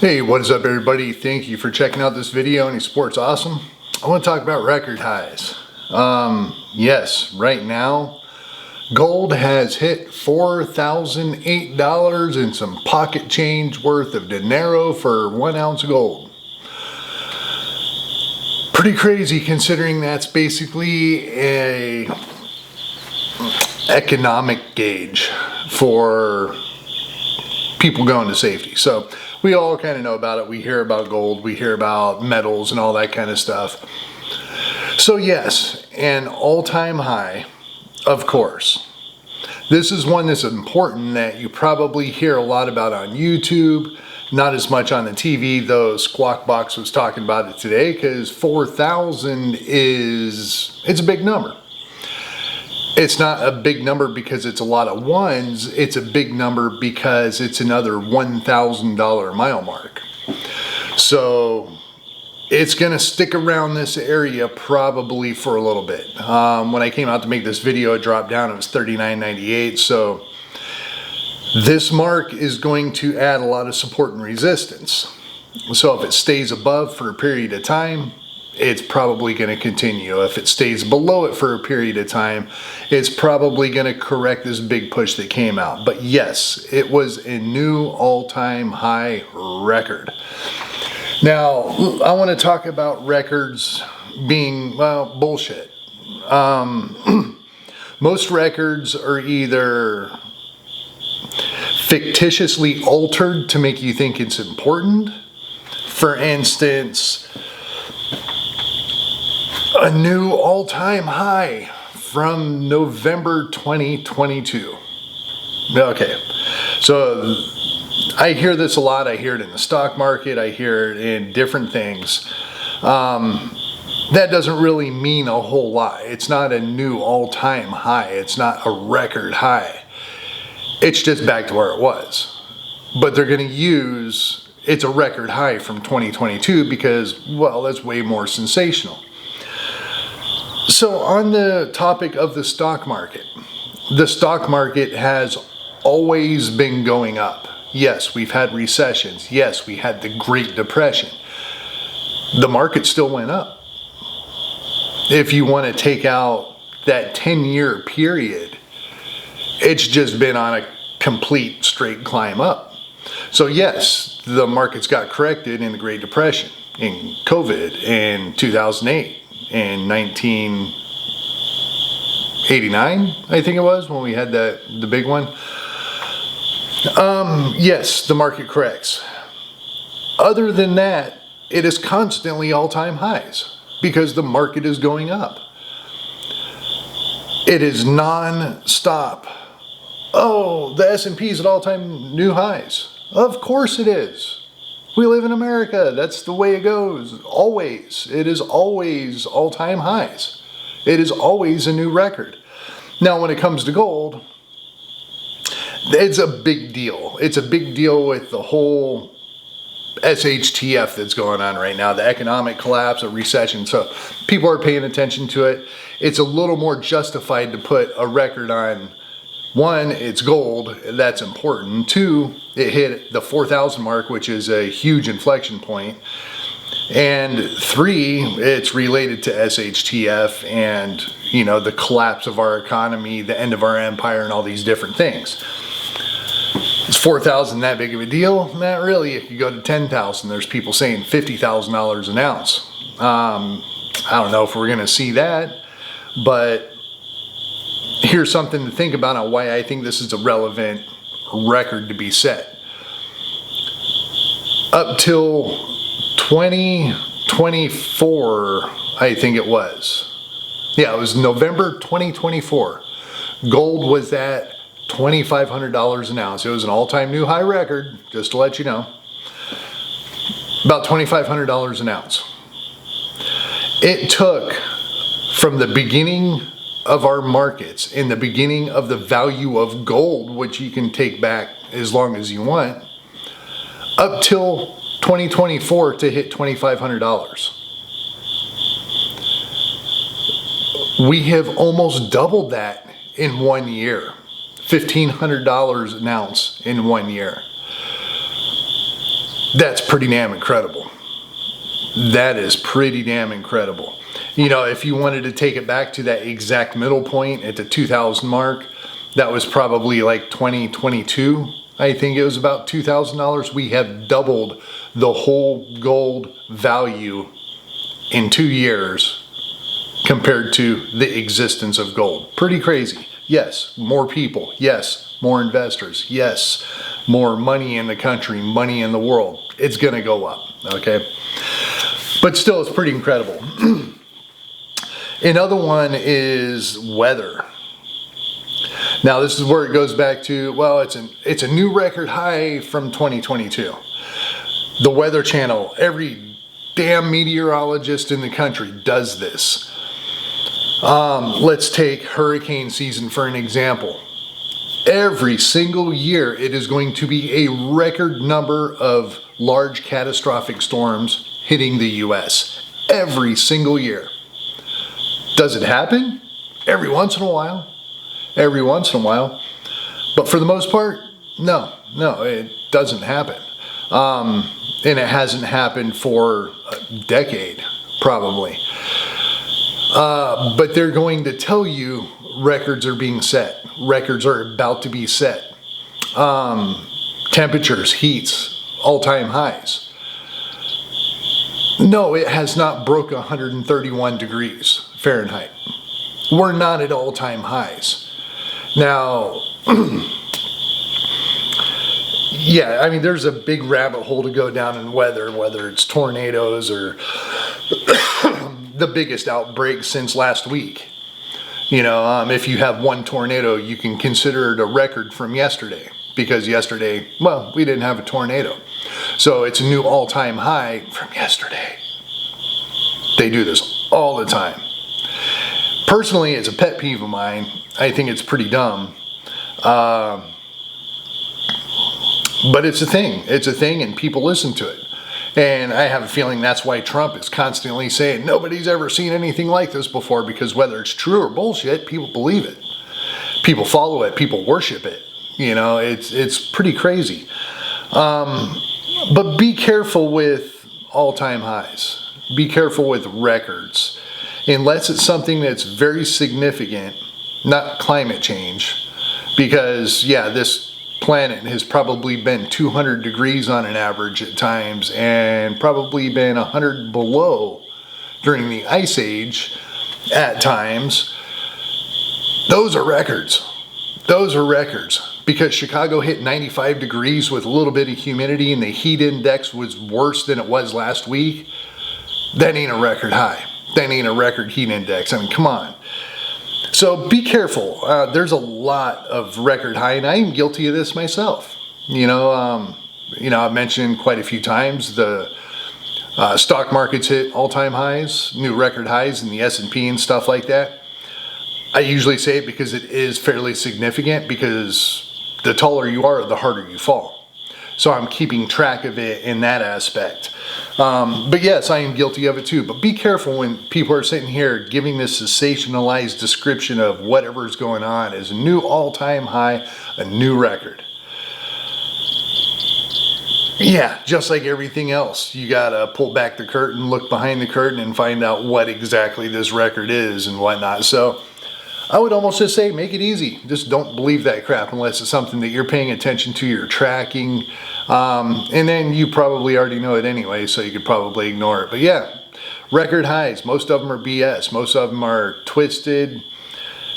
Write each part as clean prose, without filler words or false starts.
Hey, what is up everybody? Thank you for checking out this video, Any Sports Awesome. I want to talk about record highs. Yes, right now, gold has hit $4,008 and some pocket change worth of dinero for 1 ounce of gold. Pretty crazy considering that's basically a economic gauge for people going to safety. So we all kind of know about it. We hear about gold, we hear about metals and all that kind of stuff. So yes, an all-time high, of course. This is one that's important that you probably hear a lot about on YouTube, not as much on the TV, though Squawk Box was talking about it today, because 4,000 it's a big number. It's not a big number because it's a lot of ones, it's a big number because it's another $1,000 mile mark. So it's gonna stick around this area probably for a little bit. When I came out to make this video, it dropped down, it was $39.98. So this mark is going to add a lot of support and resistance. So if it stays above for a period of time, it's probably going to continue. If it stays below it for a period of time, it's probably going to correct this big push that came out. But yes, it was a new all-time high record. Now, I want to talk about records being, well, bullshit. Most records are either fictitiously altered to make you think it's important. For instance, a new all-time high from November 2022. Okay, so I hear this a lot. I hear it in the stock market. I hear it in different things. That doesn't really mean a whole lot. It's not a new all-time high. It's not a record high. It's just back to where it was. But they're going to use, it's a record high from 2022 because, well, that's way more sensational. So on the topic of the stock market has always been going up. Yes, we've had recessions. Yes, we had the Great Depression. The market still went up. If you want to take out that 10-year period, it's just been on a complete straight climb up. So yes, the markets got corrected in the Great Depression, in COVID, in 2008. In 1989, I think it was, when we had the big one. Yes, the market corrects. Other than that, it is constantly all-time highs because the market is going up. It is non-stop. Oh, the S&P is at all-time new highs. Of course it is. We live in America. That's the way it goes. Always. It is always all-time highs. It is always a new record. Now, when it comes to gold, it's a big deal. It's a big deal with the whole SHTF that's going on right now, the economic collapse, a recession. So people are paying attention to it. It's a little more justified to put a record on. One, it's gold, that's important. Two, it hit the 4,000 mark, which is a huge inflection point. And three, it's related to SHTF and, you know, the collapse of our economy, the end of our empire, and all these different things. Is 4,000 that big of a deal? Not really. If you go to 10,000, there's people saying $50,000 an ounce. I don't know if we're going to see that, but here's something to think about on why I think this is a relevant record to be set. Up till 2024, I think it was. Yeah, it was November 2024. Gold was at $2,500 an ounce. It was an all-time new high record, just to let you know. About $2,500 an ounce. It took from the beginning of our markets, in the beginning of the value of gold, which you can take back as long as you want, up till 2024 to hit $2,500. We have almost doubled that in 1 year. $1,500 an ounce in 1 year. That's pretty damn incredible. That is pretty damn incredible. You know, if you wanted to take it back to that exact middle point at the 2000 mark, that was probably like 2022. I think it was about $2,000. We have doubled the whole gold value in 2 years compared to the existence of gold. Pretty crazy. Yes, more people. Yes, more investors. Yes, more money in the country, money in the world. It's going to go up, okay? But still, it's pretty incredible. Another one is weather. Now, this is where it goes back to, well, it's a new record high from 2022. The Weather Channel, every damn meteorologist in the country does this. Let's take hurricane season for an example. Every single year, it is going to be a record number of large catastrophic storms hitting the US. Every single year. Does it happen? Every once in a while. Every once in a while. But for the most part, no, it doesn't happen. And it hasn't happened for a decade, probably. But they're going to tell you records are being set. Records are about to be set. Temperatures, heats, all-time highs. No, it has not broke 131 degrees Fahrenheit. We're not at all-time highs. Now, yeah, I mean, there's a big rabbit hole to go down in weather, whether it's tornadoes or the biggest outbreak since last week. You know, if you have one tornado, you can consider it a record from yesterday, because yesterday, well, we didn't have a tornado. So it's a new all-time high from yesterday. They do this all the time. Personally, it's a pet peeve of mine. I think it's pretty dumb. But it's a thing. It's a thing, and people listen to it. And I have a feeling that's why Trump is constantly saying nobody's ever seen anything like this before, because whether it's true or bullshit, people believe it. People follow it. People worship it. You know, it's pretty crazy. But be careful with all-time highs. Be careful with records. Unless it's something that's very significant, not climate change. Because, yeah, this planet has probably been 200 degrees on an average at times, and probably been 100 below during the Ice Age at times. Those are records. Those are records. Because Chicago hit 95 degrees with a little bit of humidity, and the heat index was worse than it was last week. That ain't a record high. That ain't a record heat index. I mean, come on. So be careful. There's a lot of record high, and I am guilty of this myself. You know, I've mentioned quite a few times the stock markets hit all-time highs, new record highs in the S&P and stuff like that. I usually say it because it is fairly significant, because the taller you are, the harder you fall. So I'm keeping track of it in that aspect. But yes, I am guilty of it too. But be careful when people are sitting here giving this sensationalized description of whatever's going on as a new all-time high, a new record. Yeah, just like everything else, you gotta pull back the curtain, look behind the curtain, and find out what exactly this record is and whatnot. So I would almost just say make it easy. Just don't believe that crap unless it's something that you're paying attention to, you're tracking. And then you probably already know it anyway, so you could probably ignore it. But yeah, record highs. Most of them are BS. Most of them are twisted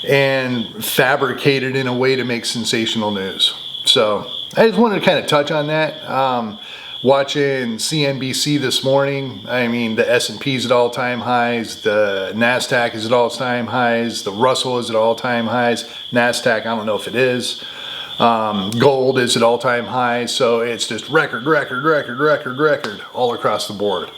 and fabricated in a way to make sensational news. So I just wanted to kind of touch on that. Watching CNBC this morning, I mean, the S&P is at all-time highs, the NASDAQ is at all-time highs, the Russell is at all-time highs, NASDAQ, I don't know if it is. Gold is at all-time highs, so it's just record all across the board.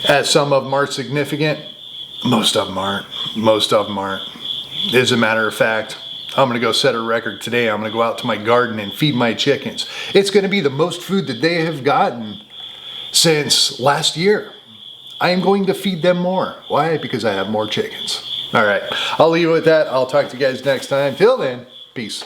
As some of them are significant, most of them aren't. Most of them aren't. As a matter of fact, I'm going to go set a record today. I'm going to go out to my garden and feed my chickens. It's going to be the most food that they have gotten since last year. I am going to feed them more. Why? Because I have more chickens. All right. I'll leave it with that. I'll talk to you guys next time. Till then, peace.